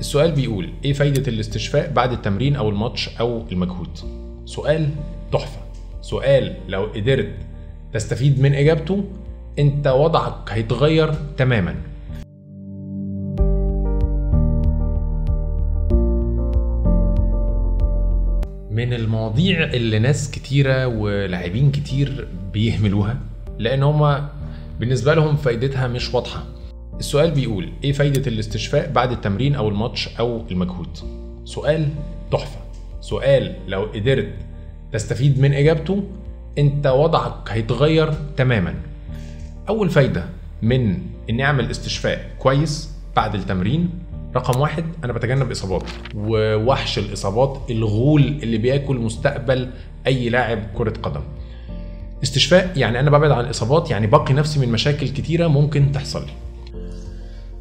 السؤال بيقول ايه فايدة الاستشفاء بعد التمرين او الماتش او المجهود؟ سؤال تحفة، سؤال لو قدرت تستفيد من اجابته انت وضعك هيتغير تماما. من المواضيع اللي ناس كتيرة ولاعبين كتير بيهملوها لان هما بالنسبة لهم فايدتها مش واضحة. السؤال بيقول ايه فايدة الاستشفاء بعد التمرين او الماتش او المجهود؟ سؤال تحفة، سؤال لو قدرت تستفيد من اجابته انت وضعك هيتغير تماما. اول فايدة من اني اعمل استشفاء كويس بعد التمرين، رقم واحد انا بتجنب اصابات، ووحش الاصابات الغول اللي بياكل مستقبل اي لاعب كرة قدم. استشفاء يعني انا ببعد عن الاصابات، يعني بقي نفسي من مشاكل كتيرة ممكن تحصل لي.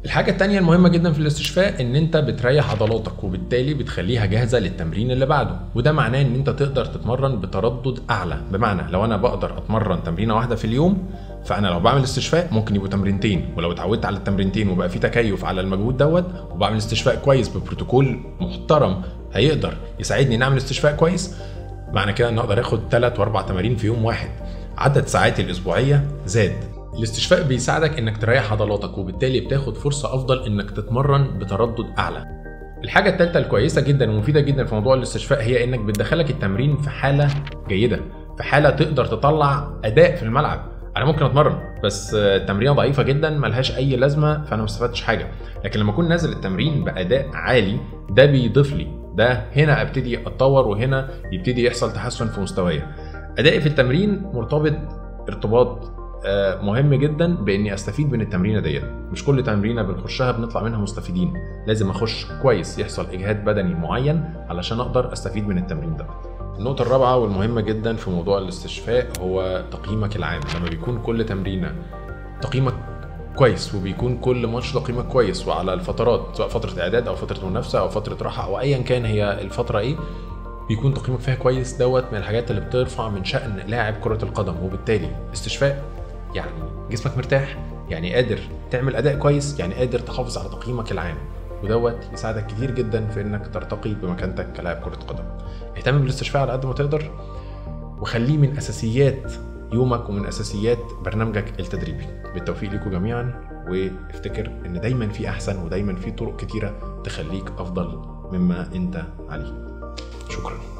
الحاجة التانية المهمة جدا في الاستشفاء ان انت بتريح عضلاتك وبالتالي بتخليها جاهزة للتمرين اللي بعده، وده معناه ان انت تقدر تتمرن بتردد اعلى. بمعنى لو انا بقدر اتمرن تمرينة واحدة في اليوم، فانا لو بعمل استشفاء ممكن يبقوا تمرينتين، ولو اتعودت على التمرينتين وبقى في تكيف على المجهود دوت وبعمل استشفاء كويس ببروتوكول محترم هيقدر يساعدني ان اعمل استشفاء كويس، معنى كده ان اقدر اخد 3 و4 تمارين في يوم واحد. عدد ساعاتي الاسبوعية زاد. الاستشفاء بيساعدك انك تريح عضلاتك وبالتالي بتاخد فرصة افضل انك تتمرن بتردد اعلى. الحاجة الثالثة الكويسة جدا ومفيدة جدا في موضوع الاستشفاء هي انك بتدخلك التمرين في حالة جيدة، في حالة تقدر تطلع اداء في الملعب. انا ممكن اتمرن بس التمرينة ضعيفة جدا ملهاش اي لازمة فانا ما استفدتش حاجة، لكن لما اكون نازل التمرين باداء عالي ده بيضيف لي، ده هنا ابتدي اتطور وهنا يبتدي يحصل تحسن في مستواي. ادائي في التمرين مرتبط ارتباط مهم جدا باني استفيد من التمرينه ديت. مش كل تمرينه بنخشها بنطلع منها مستفيدين، لازم اخش كويس يحصل اجهاد بدني معين علشان اقدر استفيد من التمرين ده. النقطه الرابعه والمهمه جدا في موضوع الاستشفاء هو تقييمك العام. لما بيكون كل تمرينه تقييمك كويس وبيكون كل ماتش تقييمك كويس وعلى الفترات، سواء فتره اعداد او فتره منافسه او فتره راحه او ايا كان هي الفتره ايه، بيكون تقييمك فيها كويس، دوت من الحاجات اللي بترفع من شأن لاعب كرة القدم. وبالتالي استشفاء يعني جسمك مرتاح، يعني قادر تعمل اداء كويس، يعني قادر تحافظ على تقييمك العام، ودوت يساعدك كتير جدا في انك ترتقي بمكانتك كلاعب كرة قدم. اهتم بالاستشفاء على قد ما تقدر وخليه من اساسيات يومك ومن اساسيات برنامجك التدريبي. بالتوفيق لكم جميعا، وافتكر ان دايما في احسن ودايما في طرق كتيرة تخليك افضل مما انت عليه. شكرا.